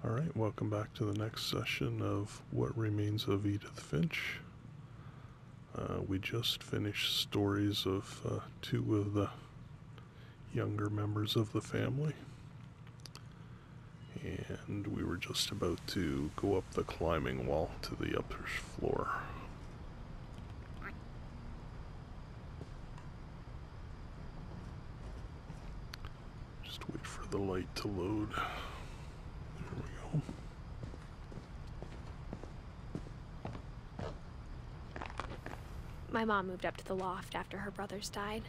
Alright, welcome back to the next session of What Remains of Edith Finch. We just finished stories of two of the younger members of the family, and we were just about to go up the climbing wall to the upper floor. Just wait for the light to load. There we go. My mom moved up to the loft after her brothers died.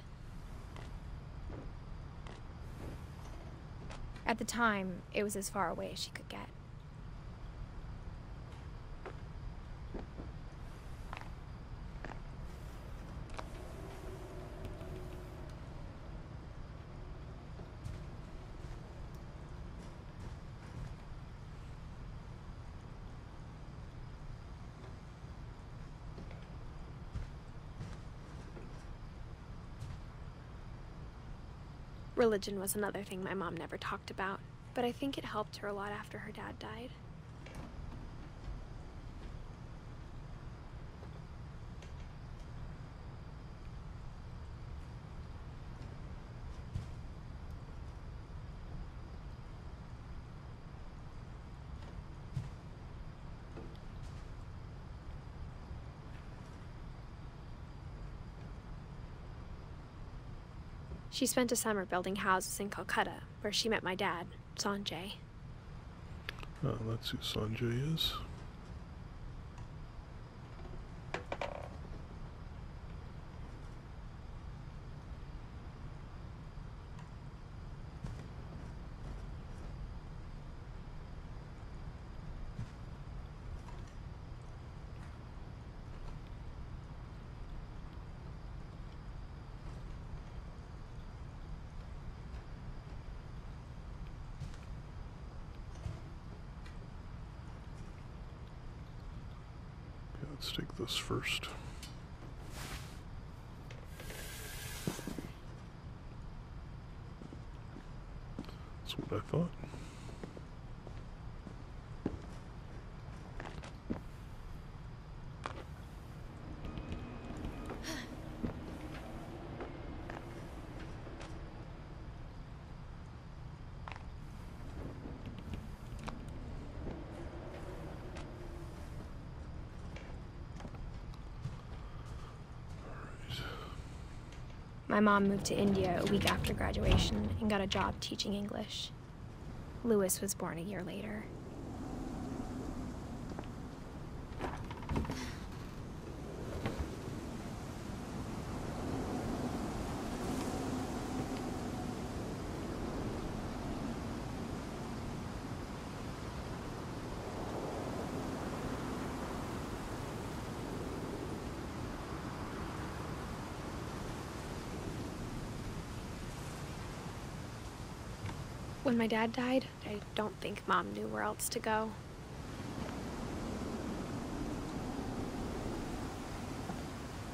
At the time, it was as far away as she could get. Religion was another thing my mom never talked about, but I think it helped her a lot after her dad died. She spent a summer building houses in Calcutta, where she met my dad, Sanjay. That's who Sanjay is. Let's take this first. That's what I thought. My mom moved to India a week after graduation and got a job teaching English. Louis was born a year later. When my dad died, I don't think Mom knew where else to go.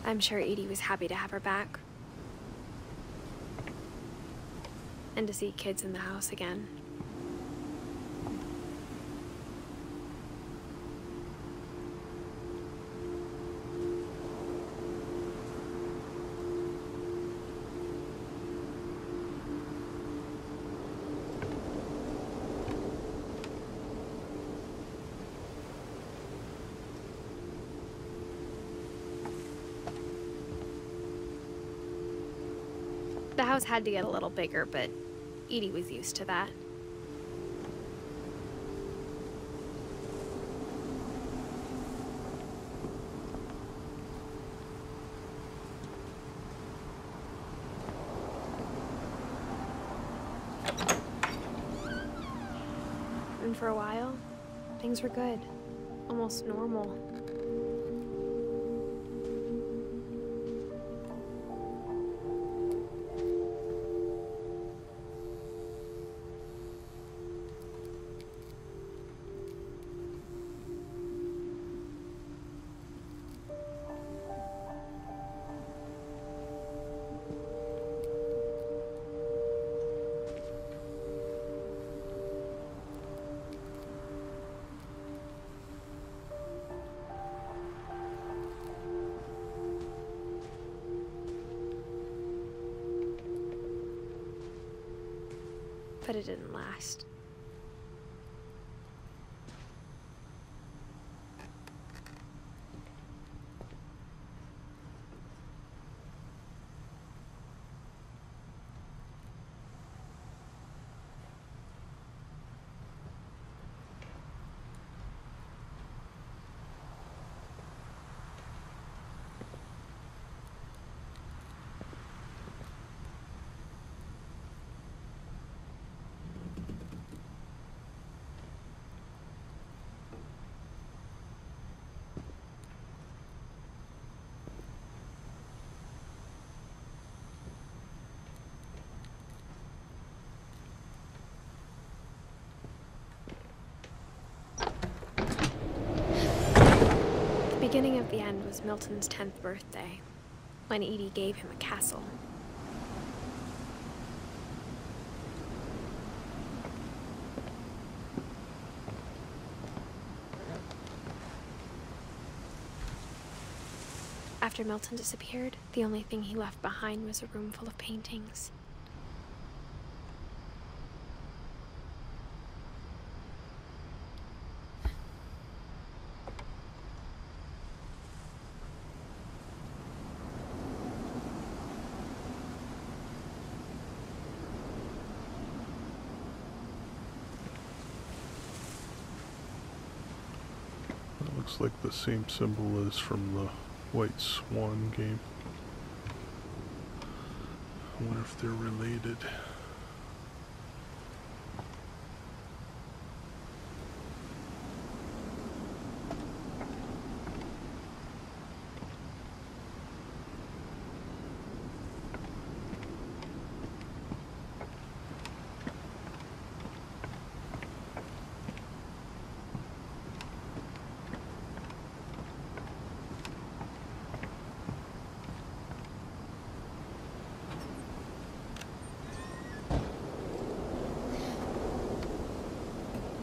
I'm sure Edie was happy to have her back. And to see kids in the house again. The house had to get a little bigger, but Edie was used to that. And for a while, things were good, almost normal. but it didn't last. The beginning of the end was Milton's 10th birthday, when Edie gave him a castle. After Milton disappeared, the only thing he left behind was a room full of paintings. Looks like the same symbol as from the White Swan game. I wonder if they're related.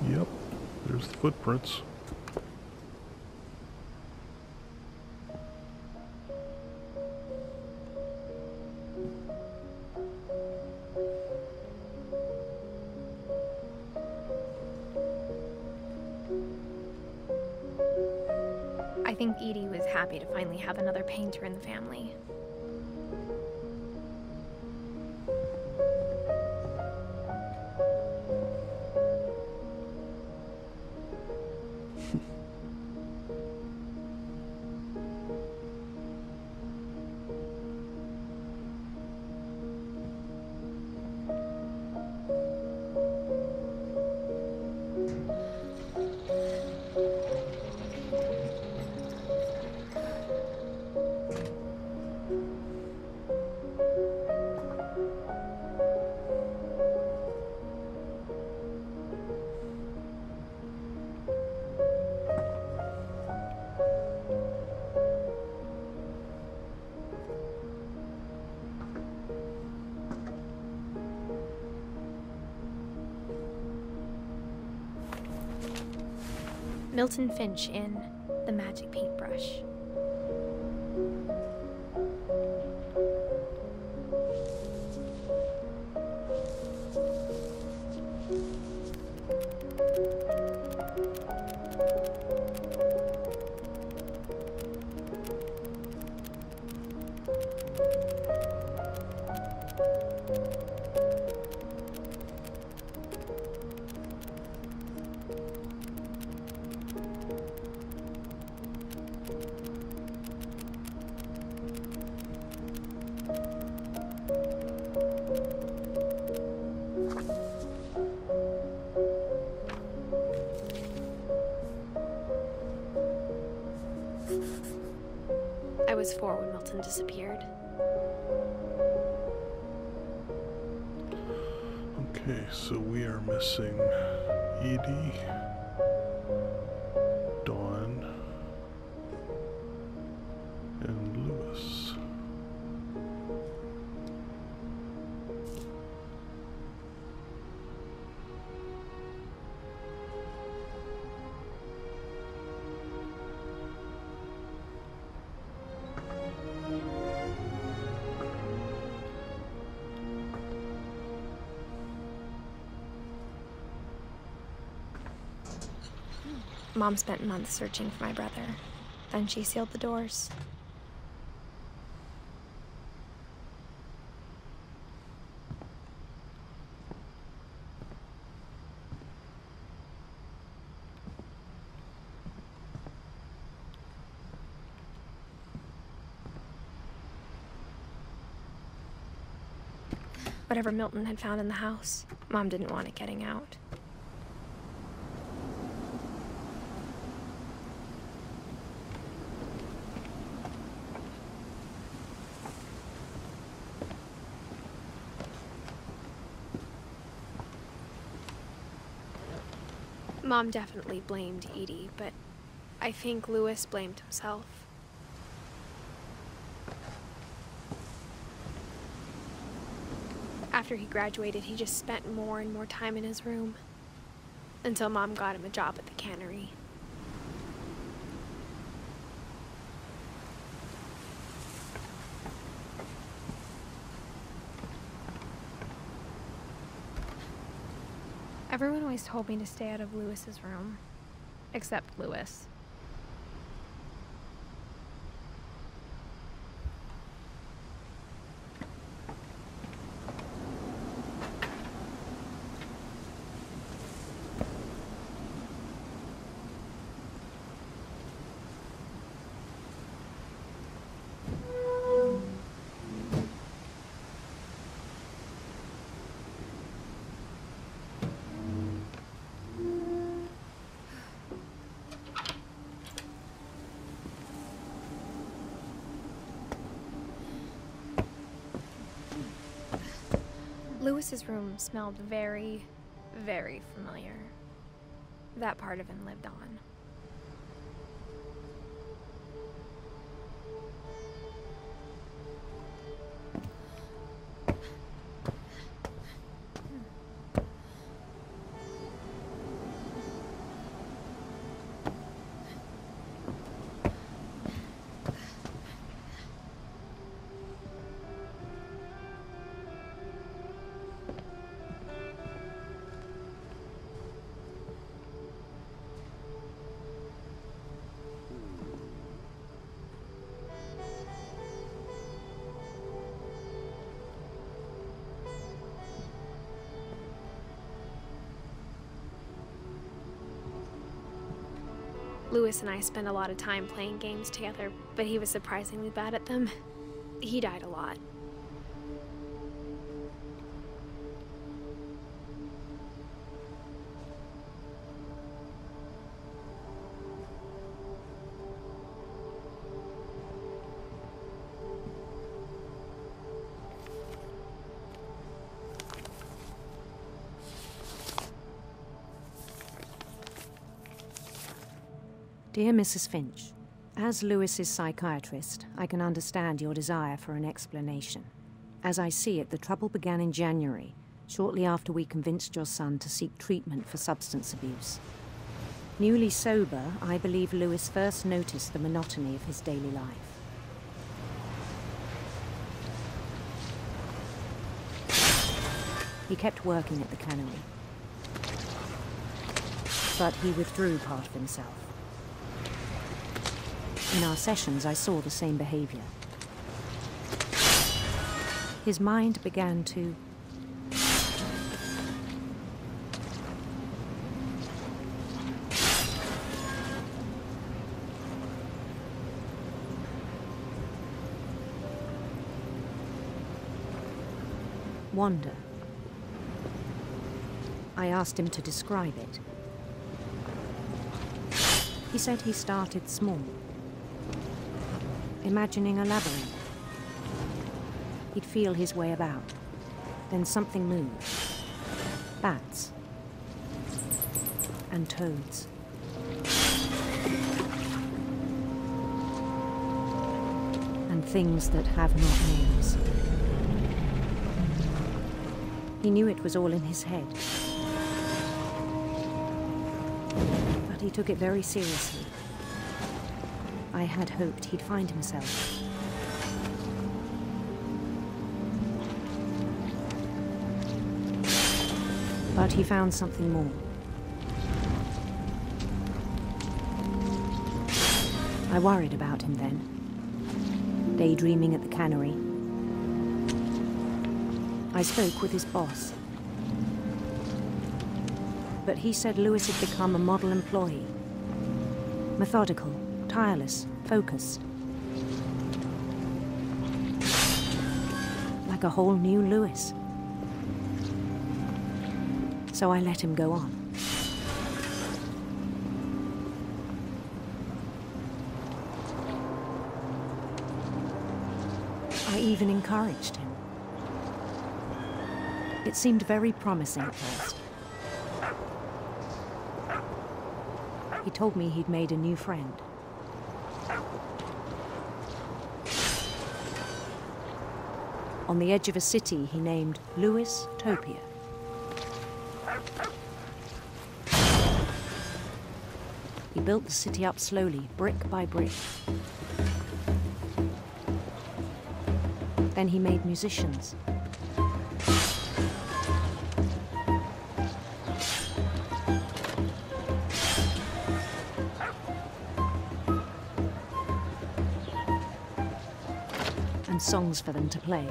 Yep, there's the footprints. I think Edie was happy to finally have another painter in the family. Milton Finch in The Magic Paintbrush. I was 4 when Milton disappeared. Okay, so we are missing Edie, Dawn, and Lewis. Mom spent months searching for my brother. Then she sealed the doors. Whatever Milton had found in the house, Mom didn't want it getting out. Mom definitely blamed Edie, but I think Lewis blamed himself. After he graduated, he just spent more and more time in his room, until Mom got him a job at the cannery. Everyone always told me to stay out of Lewis's room, except Lewis. Lewis's room smelled very, very familiar. That part of him lived on. Lewis and I spent a lot of time playing games together, but he was surprisingly bad at them. He died a lot. Dear Mrs. Finch, as Lewis's psychiatrist, I can understand your desire for an explanation. As I see it, the trouble began in January, shortly after we convinced your son to seek treatment for substance abuse. Newly sober, I believe Lewis first noticed the monotony of his daily life. He kept working at the cannery, but he withdrew part of himself. In our sessions, I saw the same behavior. His mind began to wander. I asked him to describe it. He said he started small, imagining a labyrinth. He'd feel his way about. Then something moved. Bats. And toads. And things that have not names. He knew it was all in his head. But he took it very seriously. I had hoped he'd find himself. But he found something more. I worried about him then, daydreaming at the cannery. I spoke with his boss, but he said Lewis had become a model employee. Methodical, tireless, focused. Like a whole new Lewis. So I let him go on. I even encouraged him. It seemed very promising at first. He told me he'd made a new friend. On the edge of a city he named Lewis Topia. He built the city up slowly, brick by brick. Then he made musicians. And songs for them to play.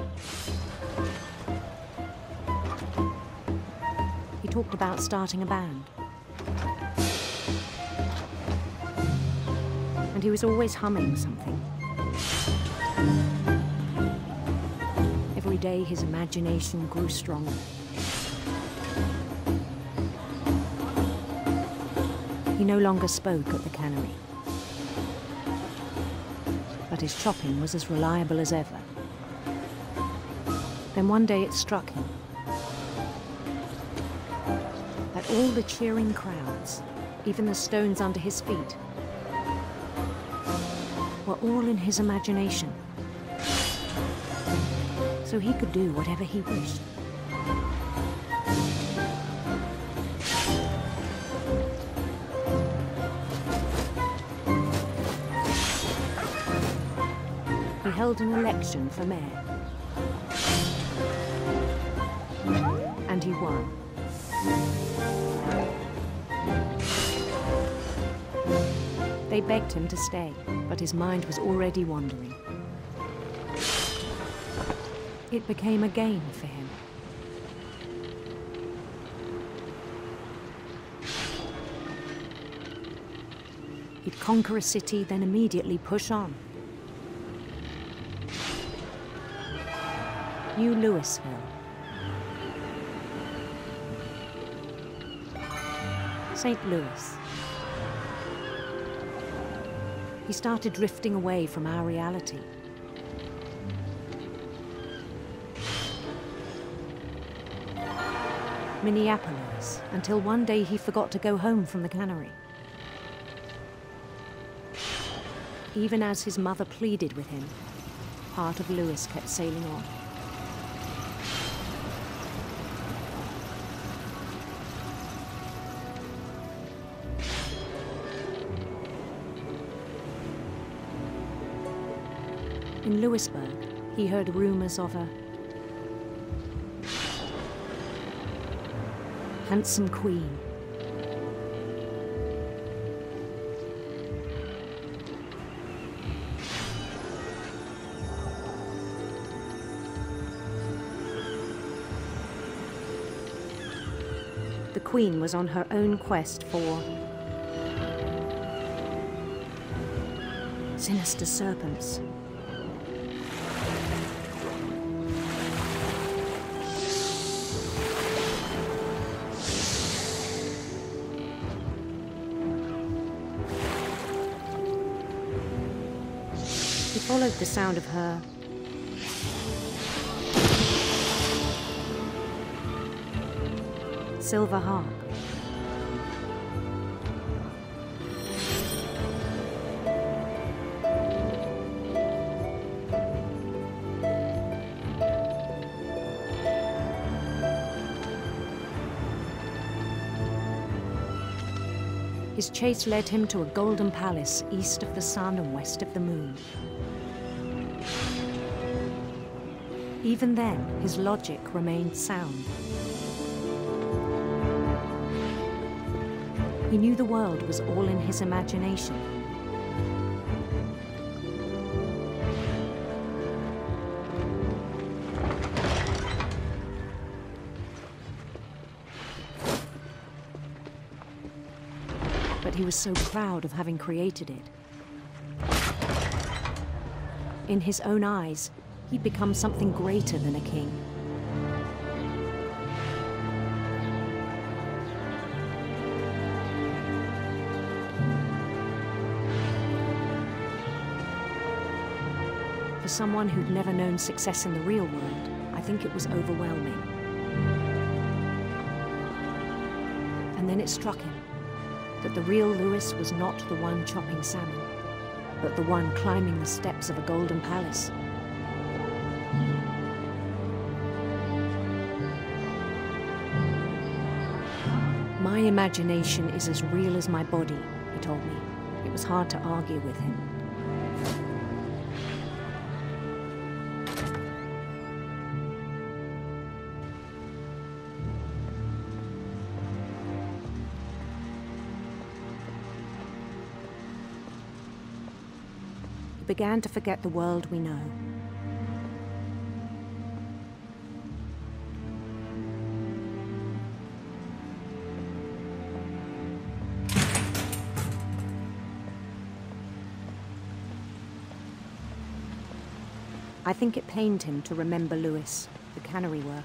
He talked about starting a band. And he was always humming something. Every day his imagination grew stronger. He no longer spoke at the cannery. But his chopping was as reliable as ever. Then one day it struck him that all the cheering crowds, even the stones under his feet, were all in his imagination. So he could do whatever he wished. He held an election for mayor. And he won. They begged him to stay, but his mind was already wandering. It became a game for him. He'd conquer a city, then immediately push on. New Louisville. St. Louis. He started drifting away from our reality. Minneapolis, until one day he forgot to go home from the cannery. Even as his mother pleaded with him, part of Lewis kept sailing on. In Lewisburg, he heard rumors of a handsome queen. The queen was on her own quest for sinister serpents. He followed the sound of her silver harp. His chase led him to a golden palace east of the sun and west of the moon. Even then, his logic remained sound. He knew the world was all in his imagination. but he was so proud of having created it. In his own eyes, he'd become something greater than a king. For someone who'd never known success in the real world, I think it was overwhelming. And then it struck him that the real Lewis was not the one chopping salmon, but the one climbing the steps of a golden palace. My imagination is as real as my body, he told me. It was hard to argue with him. He began to forget the world we know. I think it pained him to remember Lewis, the cannery worker.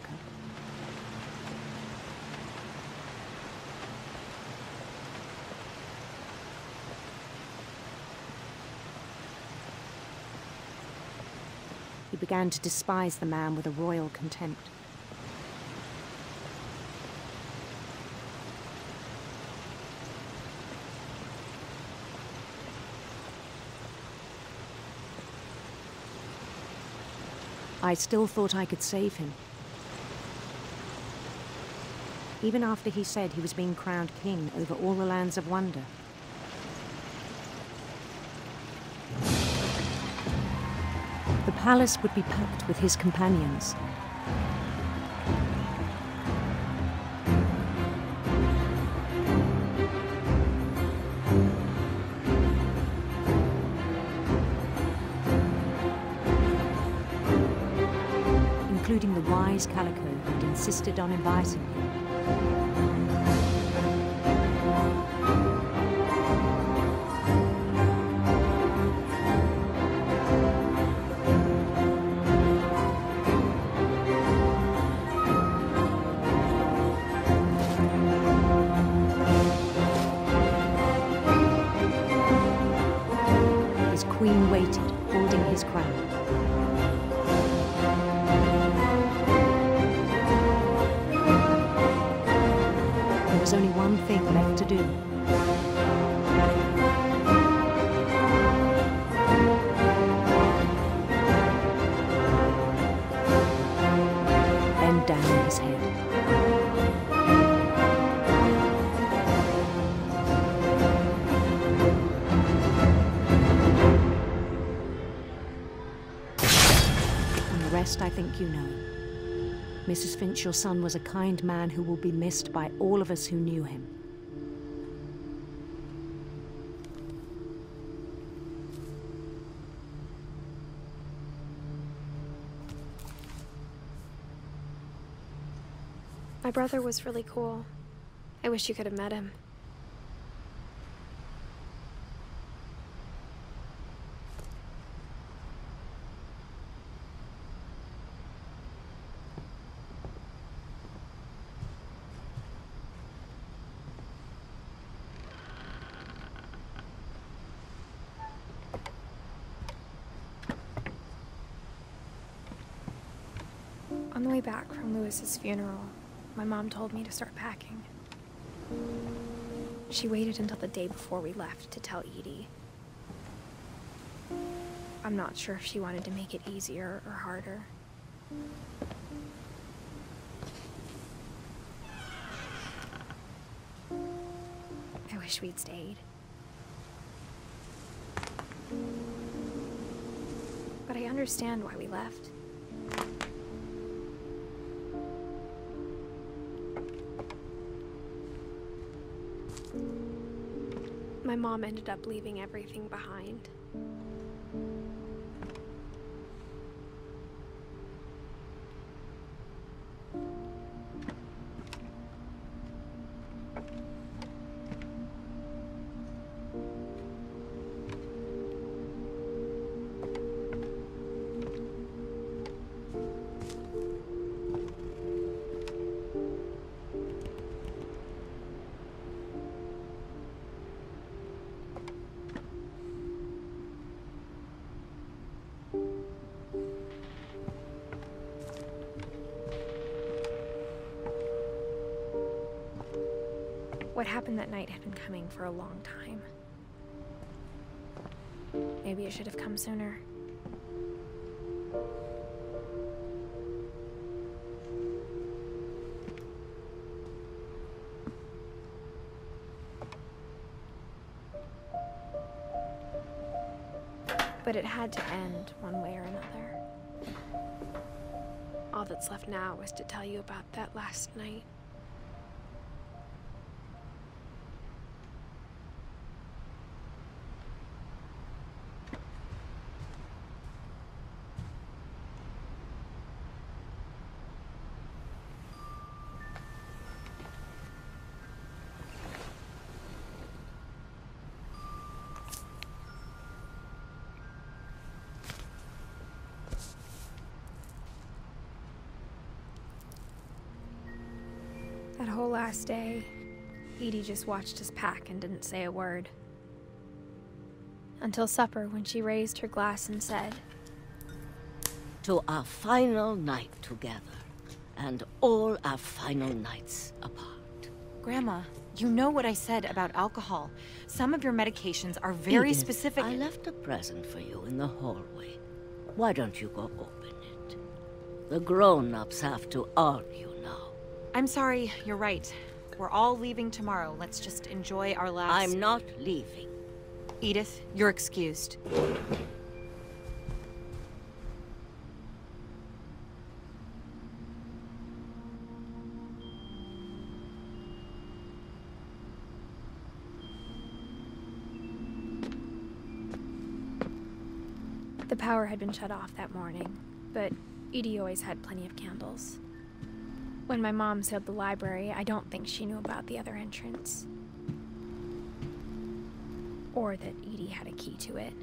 He began to despise the man with a royal contempt. I still thought I could save him. Even after he said he was being crowned king over all the lands of wonder. The palace would be packed with his companions. Including the wise Calico who'd insisted on inviting him. His queen waited, holding his crown. There was only one thing left to do. Bend down his head. And the rest I think you know. Mrs. Finch, your son was a kind man who will be missed by all of us who knew him. My brother was really cool. I wish you could have met him. On the way back from Lewis's funeral, my mom told me to start packing. She waited until the day before we left to tell Edie. I'm not sure if she wanted to make it easier or harder. I wish we'd stayed. But I understand why we left. My mom ended up leaving everything behind. What happened that night had been coming for a long time. Maybe it should have come sooner. But it had to end one way or another. All that's left now was to tell you about that last night. That whole last day, Edie just watched us pack and didn't say a word. Until supper, when she raised her glass and said, "To our final night together, and all our final nights apart." Grandma, you know what I said about alcohol. Some of your medications are very Edith, specific. I left a present for you in the hallway. Why don't you go open it? The grown-ups have to argue now. I'm sorry, you're right. We're all leaving tomorrow. Let's just enjoy our last... I'm not leaving. Edith, you're excused. The power had been shut off that morning, but Edie always had plenty of candles. When my mom sealed the library, I don't think she knew about the other entrance. Or that Edie had a key to it.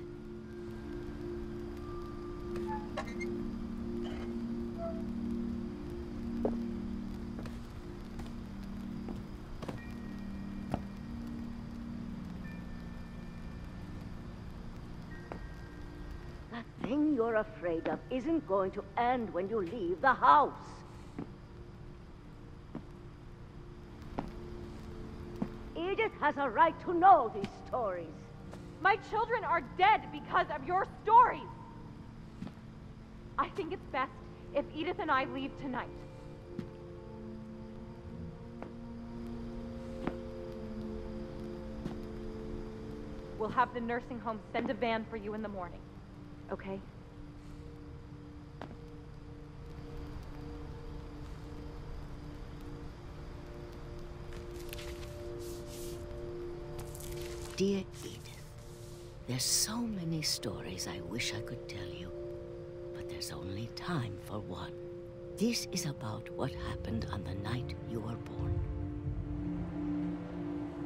That thing you're afraid of isn't going to end when you leave the house. Edith has a right to know these stories. My children are dead because of your stories. I think it's best if Edith and I leave tonight. We'll have the nursing home send a van for you in the morning, okay? Dear Edith, there's so many stories I wish I could tell you, but there's only time for one. This is about what happened on the night you were born.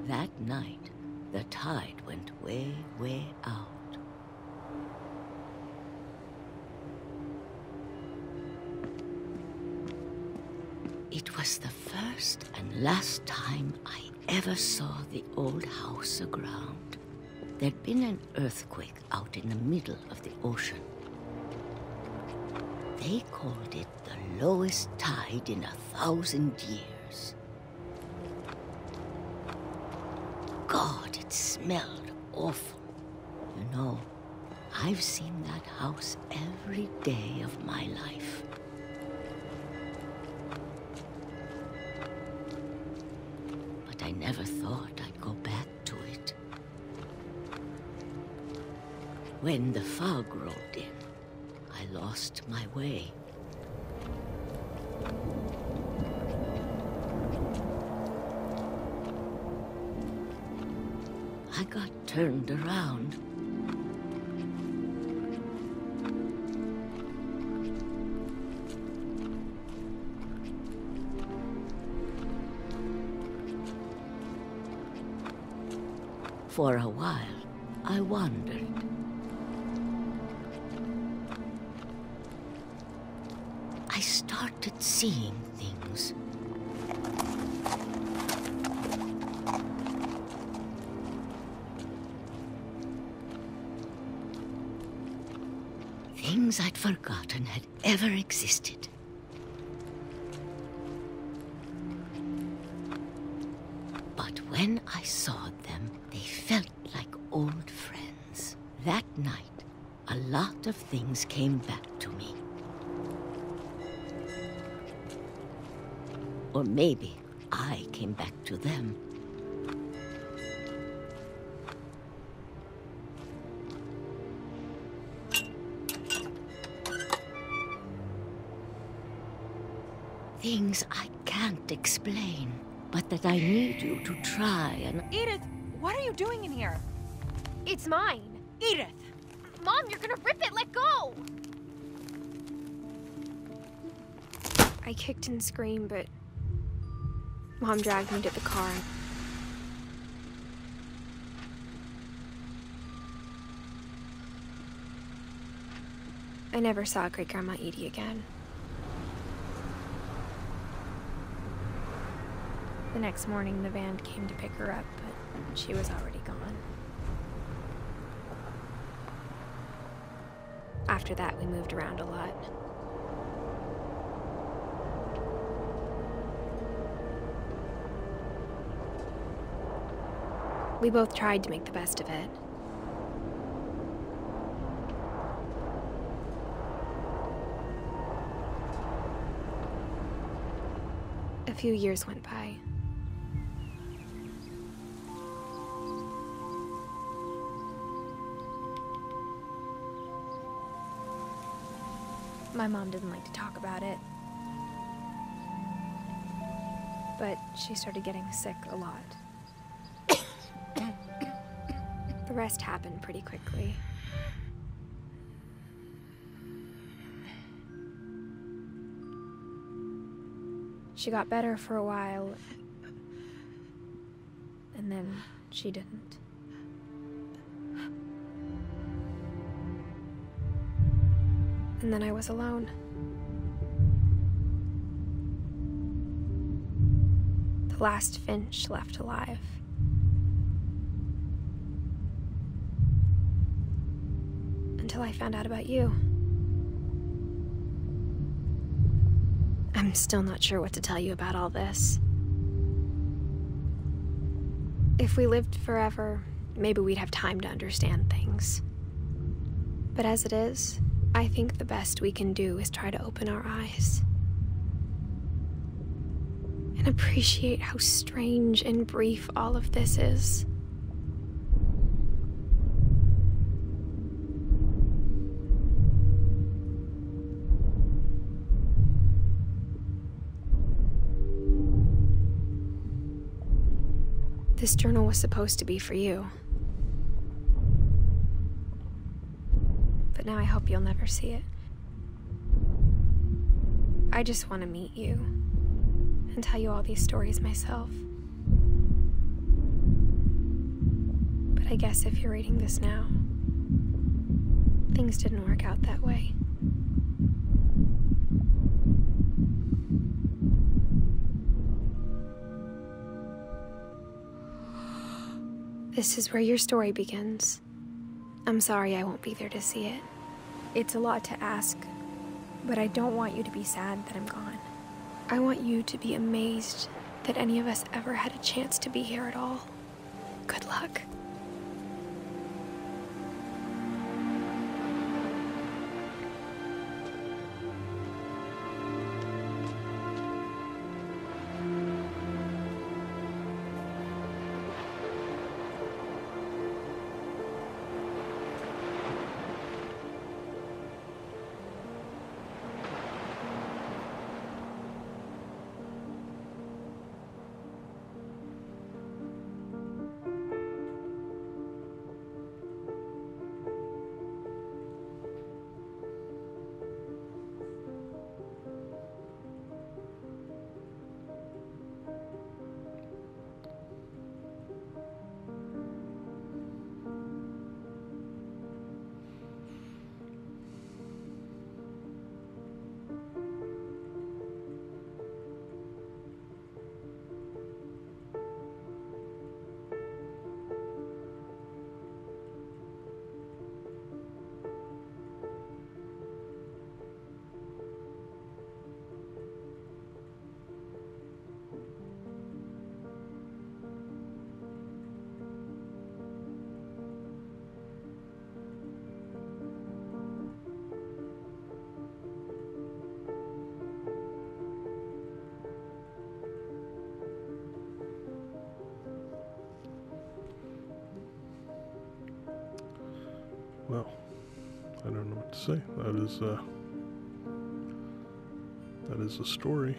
That night, the tide went way, way out. It was the first and last time I ever saw the old house aground. There'd been an earthquake out in the middle of the ocean. They called it the lowest tide in 1,000 years. God, it smelled awful. You know, I've seen that house every day of my life. But I never thought I'd go back to it. When the fog rolled in, I lost my way. I got turned around. For a while, I wandered. I started seeing things. Things I'd forgotten had ever existed. But when saw them, they felt like old friends. That night, a lot of things came back to me. Or maybe I came back to them. Things I can't explain, but that I need you to try and... Edith, what are you doing in here? It's mine. Edith! Mom, you're gonna rip it! Let go! I kicked and screamed, but Mom dragged me to the car. I never saw Great-Grandma Edie again. The next morning, the van came to pick her up, but she was already gone. After that, we moved around a lot. We both tried to make the best of it. A few years went by. My mom didn't like to talk about it. But she started getting sick a lot. The rest happened pretty quickly. She got better for a while, and then she didn't. And then I was alone. The last Finch left alive. Until I found out about you. I'm still not sure what to tell you about all this. If we lived forever, maybe we'd have time to understand things. But as it is, I think the best we can do is try to open our eyes. And appreciate how strange and brief all of this is. This journal was supposed to be for you. But now I hope you'll never see it. I just want to meet you and tell you all these stories myself. But I guess if you're reading this now, things didn't work out that way. This is where your story begins. I'm sorry I won't be there to see it. It's a lot to ask, but I don't want you to be sad that I'm gone. I want you to be amazed that any of us ever had a chance to be here at all. Good luck. Well, I don't know what to say. That is a story.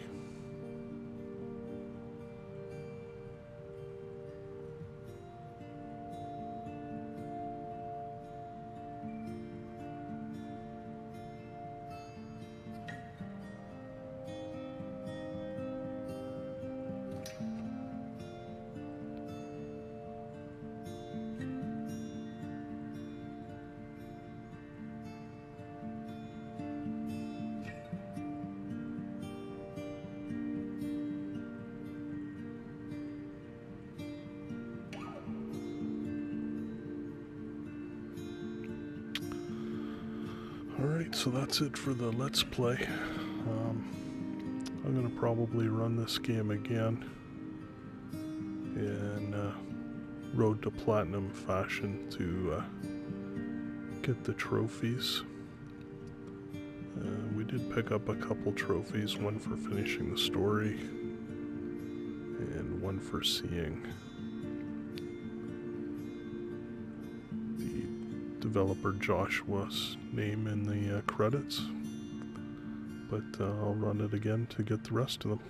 Alright, so that's it for the Let's Play. I'm going to probably run this game again in Road to Platinum fashion to get the trophies. We did pick up a couple trophies, one for finishing the story and one for seeing developer Joshua's name in the credits, but I'll run it again to get the rest of them.